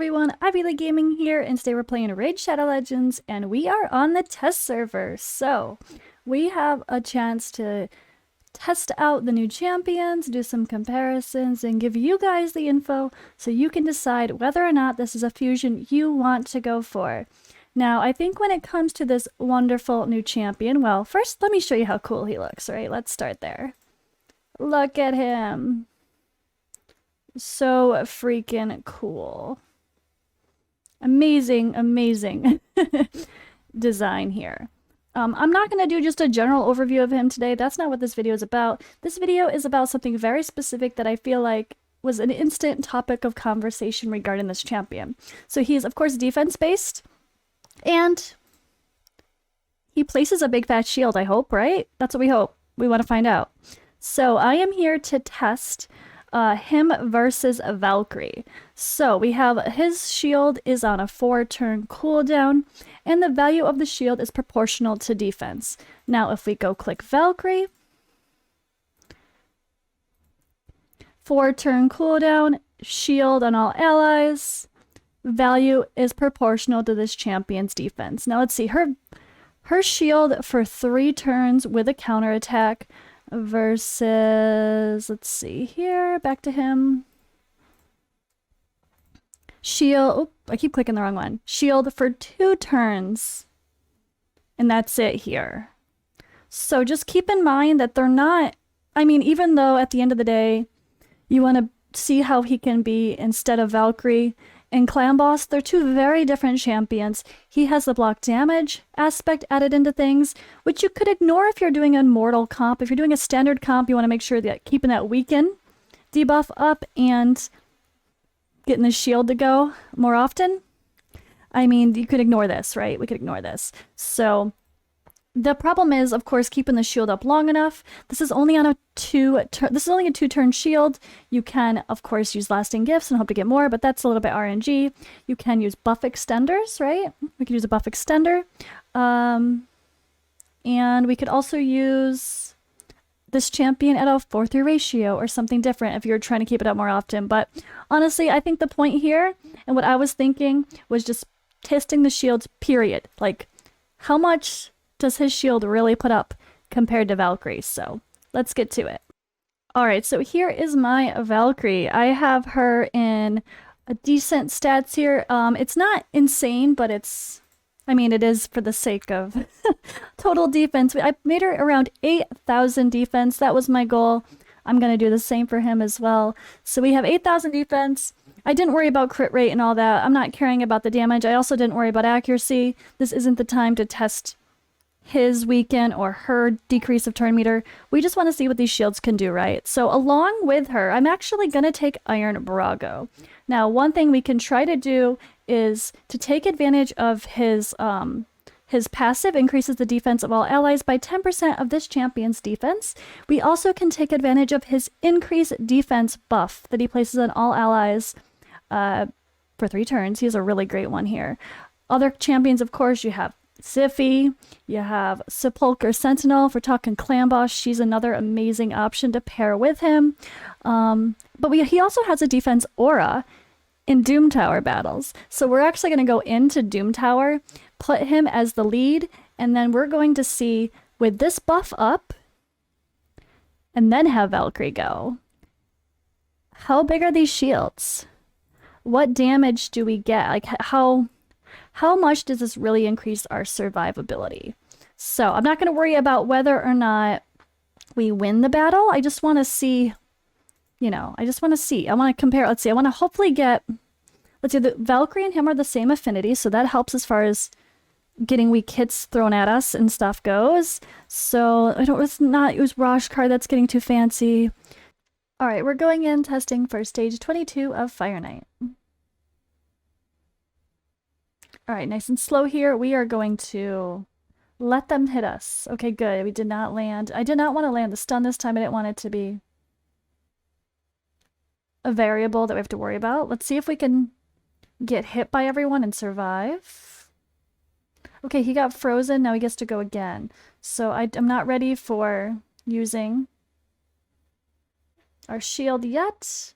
everyone, Ivy Gaming here, and today we're playing Raid Shadow Legends, and we are on the test server. So, we have a chance to test out the new champions, do some comparisons, and give you guys the info so you can decide whether or not this is a fusion you want to go for. Now, I think when it comes to this wonderful new champion, well, first let me show you how cool he looks, right? Let's start there. Look at him. So freaking cool. Amazing, amazing design here. I'm not going to do just a general overview of him today. That's not what this video is about. This video is about something very specific that I feel like was an instant topic of conversation regarding this champion. So he is, of course, defense-based, and he places a big fat shield, I hope, right? That's what we hope. We want to find out. So I am here to test him versus Valkyrie. So we have his shield is on a 4-turn cooldown, and the value of the shield is proportional to defense. Now if we go click Valkyrie, 4-turn cooldown, shield on all allies, value is proportional to this champion's defense. Now let's see, her shield for 3 turns with a counterattack versus, let's see here, back to him. Shield, oh, I keep clicking the wrong one. Shield for 2 turns. And that's it here. So just keep in mind that they're not, I mean, even though at the end of the day, you want to see how he can be instead of Valkyrie and Clan Boss, they're 2 very different champions. He has the block damage aspect added into things, which you could ignore if you're doing a mortal comp. If you're doing a standard comp, you want to make sure that keeping that weaken debuff up and getting the shield to go more often. I mean, you could ignore this, right? We could ignore this. So the problem is, of course, keeping the shield up long enough. This is only on a 2-turn shield. You can, of course, use lasting gifts and hope to get more, but that's a little bit RNG. You can use buff extenders, right? We could use a buff extender. And we could also use this champion at a 4:3 ratio or something different if you're trying to keep it up more often. But honestly, I think the point here and what I was thinking was just testing the shields, period. Like, how much does his shield really put up compared to Valkyrie? So let's get to it. All right, so here is my Valkyrie. I have her in a decent stats here. It's not insane, but it's, I mean, it is for the sake of total defense. I made her around 8,000 defense. That was my goal. I'm going to do the same for him as well. So we have 8,000 defense. I didn't worry about crit rate and all that. I'm not caring about the damage. I also didn't worry about accuracy. This isn't the time to test his weaken or her decrease of turn meter. We just want to see what these shields can do, right? So along with her, I'm actually going to take Iron Brago. Now, one thing we can try to do is to take advantage of his passive increases the defense of all allies by 10% of this champion's defense. We also can take advantage of his increased defense buff that he places on all allies for 3 turns. He has a really great one here. Other champions, of course, you have Ziffy, you have Sepulchre Sentinel. If we're talking Clan Boss, she's another amazing option to pair with him. But he also has a defense aura in Doom Tower battles. So we're actually going to go into Doom Tower, put him as the lead, and then we're going to see with this buff up, and then have Valkyrie go. How big are these shields? What damage do we get? Like, how much does this really increase our survivability? So I'm not going to worry about whether or not we win the battle. I just want to see, you know, I want to compare. Let's see, I want to hopefully get, let's see, the Valkyrie and him are the same affinity, so that helps as far as getting weak hits thrown at us and stuff goes. So let's not use Rosh card, that's getting too fancy. All right, we're going in testing for stage 22 of Fire Knight. All right, nice and slow here. We are going to let them hit us. Okay, good. We did not land. I did not want to land the stun this time. I didn't want it to be a variable that we have to worry about. Let's see if we can get hit by everyone and survive. Okay, he got frozen. Now he gets to go again. So I'm not ready for using our shield yet.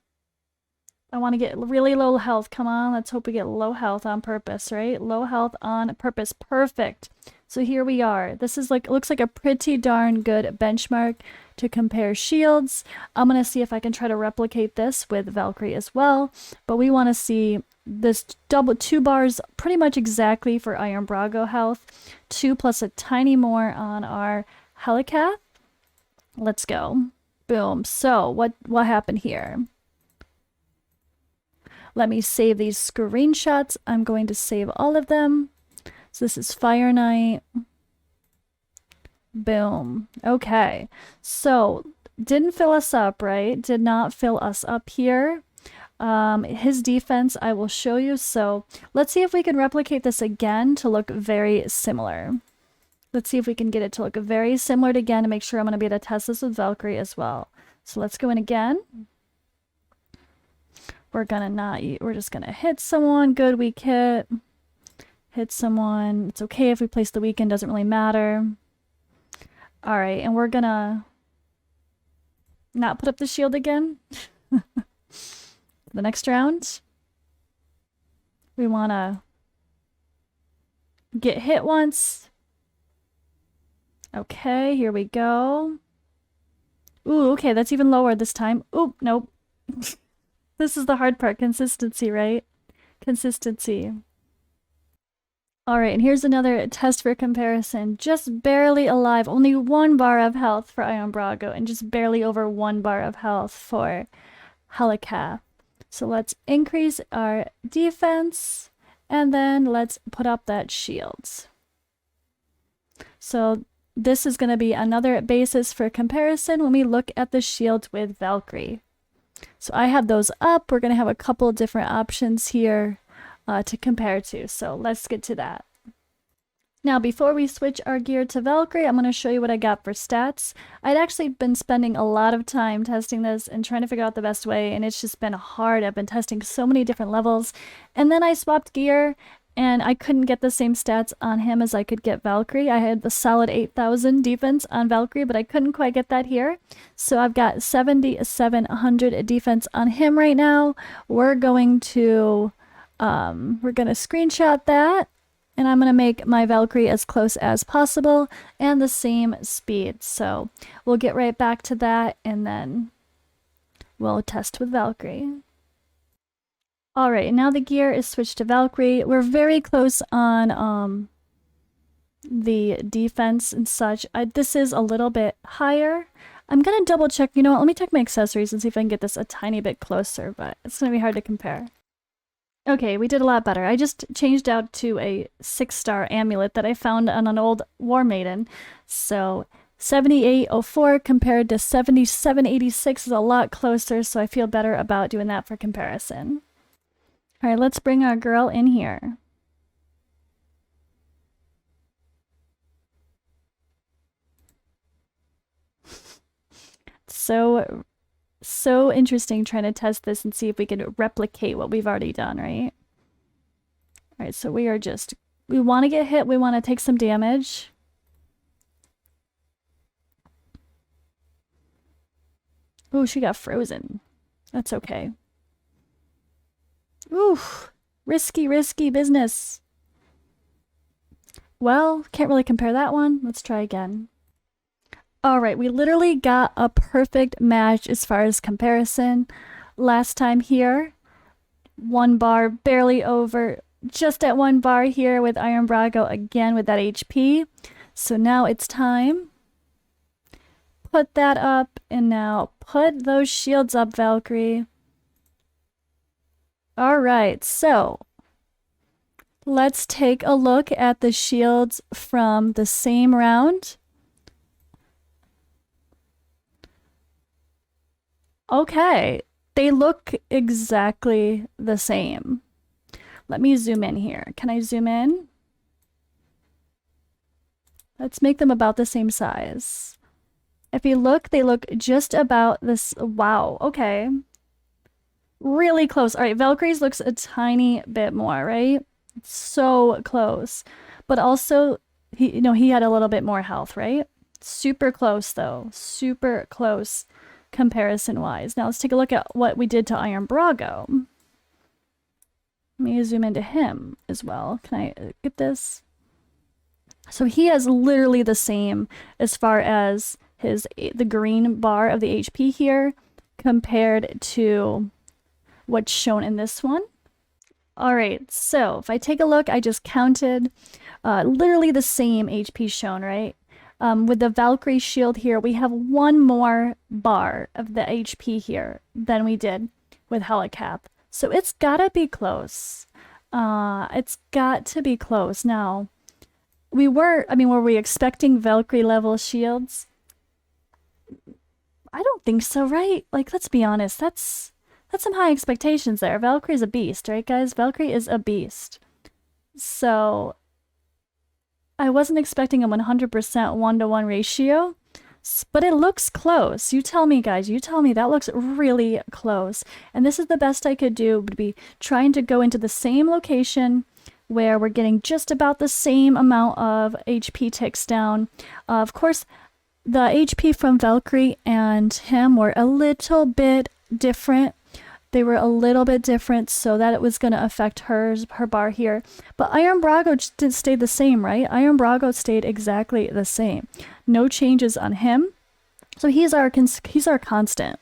I want to get really low health. Come on, let's hope we get low health on purpose, right? Low health on purpose. Perfect. So here we are. This is like, looks like a pretty darn good benchmark to compare shields. I'm going to see if I can try to replicate this with Valkyrie as well. But we want to see this double 2 bars pretty much exactly for Iron Brago health. 2 plus a tiny more on our Helicath. Let's go. Boom. So what happened here? Let me save these screenshots. I'm going to save all of them. So this is Fire Knight. Boom. Okay. So didn't fill us up, right? Did not fill us up here. His defense I will show you. So let's see if we can replicate this again to look very similar. Let's see if we can get it to look very similar again to make sure I'm going to be able to test this with Valkyrie as well. So let's go in again. We're just gonna hit someone. Good, weak hit. Hit someone. It's okay if we place the weaken, doesn't really matter. All right, and we're gonna not put up the shield again. The next round, we wanna get hit once. Okay, here we go. Ooh, okay, that's even lower this time. Ooh, nope. This is the hard part, consistency, right? Consistency. All right, and here's another test for comparison. Just barely alive, only 1 bar of health for Iron Brago, and just barely over 1 bar of health for Helicath. So let's increase our defense, and then let's put up that shield. So this is going to be another basis for comparison when we look at the shield with Valkyrie. So I have those up. We're going to have a couple of different options here to compare to. So let's get to that. Now, before we switch our gear to Valkyrie, I'm going to show you what I got for stats. I'd actually been spending a lot of time testing this and trying to figure out the best way, and it's just been hard. I've been testing so many different levels, and then I swapped gear, and I couldn't get the same stats on him as I could get Valkyrie. I had the solid 8,000 defense on Valkyrie, but I couldn't quite get that here. So I've got 7,700 defense on him right now. We're going to screenshot that, and I'm going to make my Valkyrie as close as possible and the same speed. So we'll get right back to that, and then we'll test with Valkyrie. All right, now the gear is switched to Valkyrie. We're very close on the defense and such. This is a little bit higher. I'm going to double check. You know what? Let me check my accessories and see if I can get this a tiny bit closer, but it's going to be hard to compare. Okay, we did a lot better. I just changed out to a 6-star amulet that I found on an old War Maiden. So 7804 compared to 7786 is a lot closer, so I feel better about doing that for comparison. All right, let's bring our girl in here. So interesting trying to test this and see if we can replicate what we've already done, right? All right, so we want to get hit, we want to take some damage. Ooh, she got frozen. That's okay. Oof, risky business. Well, can't really compare that one. Let's try again. All right, we literally got a perfect match as far as comparison. Last time here, 1 bar, barely over, just at 1 bar here with Iron Brago again with that HP. So now it's time. Put that up, and now put those shields up, Valkyrie. All right, so let's take a look at the shields from the same round. Okay, they look exactly the same. Let me zoom in here. Can I zoom in? Let's make them about the same size. If you look, they look just about this. Wow, okay. Really close. All right, Valkyrie's looks a tiny bit more, right? So close. But also, he had a little bit more health, right? Super close, though. Super close comparison-wise. Now let's take a look at what we did to Iron Brago. Let me zoom into him as well. Can I get this? So he has literally the same as far as the green bar of the HP here compared to what's shown in this one. All right, so if I take a look, I just counted literally the same HP shown, right? With the Valkyrie shield here, we have one more bar of the HP here than we did with Helicath. So it's gotta be close. It's got to be close. Now, were we expecting Valkyrie level shields? I don't think so, right? Like, let's be honest, that's some high expectations there. Valkyrie's a beast, right, guys? Valkyrie is a beast. So I wasn't expecting a 100% 1-to-1 ratio, but it looks close. You tell me, guys. You tell me. That looks really close. And this is the best I could do, would be trying to go into the same location where we're getting just about the same amount of HP ticks down. Of course, the HP from Valkyrie and him were a little bit different. They were a little bit different, so that it was going to affect her bar here. But Iron Brago just stayed the same, right? Iron Brago stayed exactly the same. No changes on him. So he's our constant.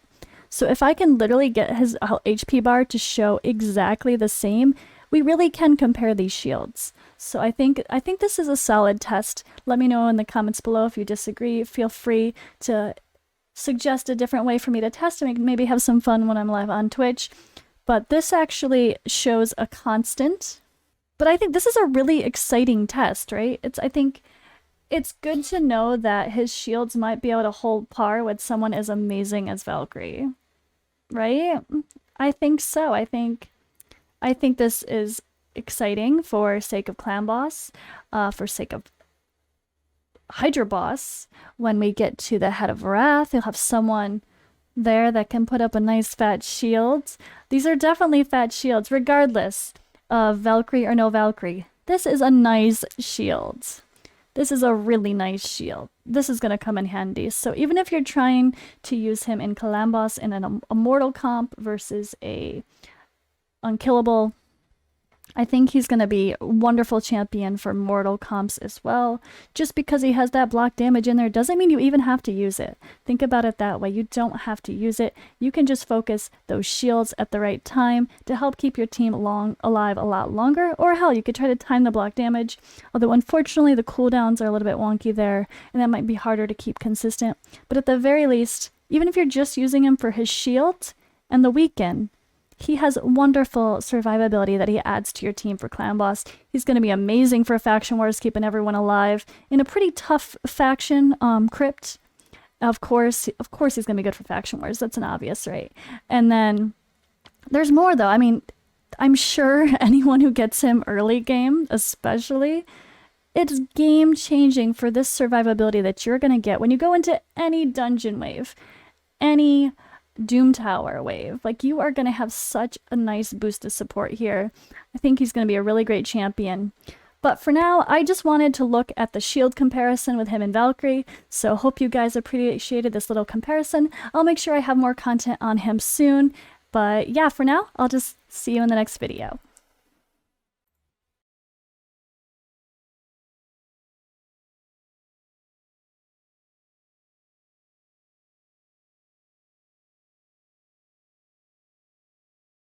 So if I can literally get his HP bar to show exactly the same, we really can compare these shields. So I think this is a solid test. Let me know in the comments below if you disagree. Feel free to suggest a different way for me to test and maybe have some fun when I'm live on Twitch. But this actually shows a constant. But I think this is a really exciting test, right? I think it's good to know that his shields might be able to hold par with someone as amazing as Valkyrie. Right? I think so. I think this is exciting for sake of Clan Boss, for sake of Hydra Boss. When we get to the Head of Wrath, you'll have someone there that can put up a nice fat shield. These are definitely fat shields, regardless of Valkyrie or no Valkyrie. This is a nice shield. This is a really nice shield. This is going to come in handy. So even if you're trying to use him in Clan Boss in an immortal comp versus a unkillable, I think he's going to be a wonderful champion for mortal comps as well. Just because he has that block damage in there doesn't mean you even have to use it. Think about it that way. You don't have to use it. You can just focus those shields at the right time to help keep your team alive a lot longer. Or hell, you could try to time the block damage. Although unfortunately the cooldowns are a little bit wonky there, and that might be harder to keep consistent. But at the very least, even if you're just using him for his shield and the weaken, he has wonderful survivability that he adds to your team for Clan Boss. He's going to be amazing for Faction Wars, keeping everyone alive in a pretty tough faction, Crypt. Of course he's going to be good for Faction Wars. That's an obvious, right? And then there's more, though. I mean, I'm sure anyone who gets him early game, especially, it's game-changing for this survivability that you're going to get when you go into any dungeon wave, any Doom Tower wave. Like, you are going to have such a nice boost of support here. I think he's going to be a really great champion. But for now, I just wanted to look at the shield comparison with him and Valkyrie, so hope you guys appreciated this little comparison. I'll make sure I have more content on him soon. But yeah, for now, I'll just see you in the next video.